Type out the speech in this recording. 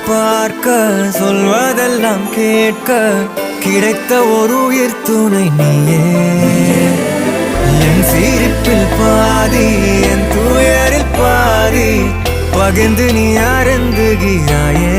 பார்க்க சொல்வதெல்லாம் கேட்க கிடைத்த ஒரு உயிர் துணை நீயே. என் சிரிப்பில் பாதி என் துயரில் பாதி பகிர்ந்து நீ அருந்துகிறாயே.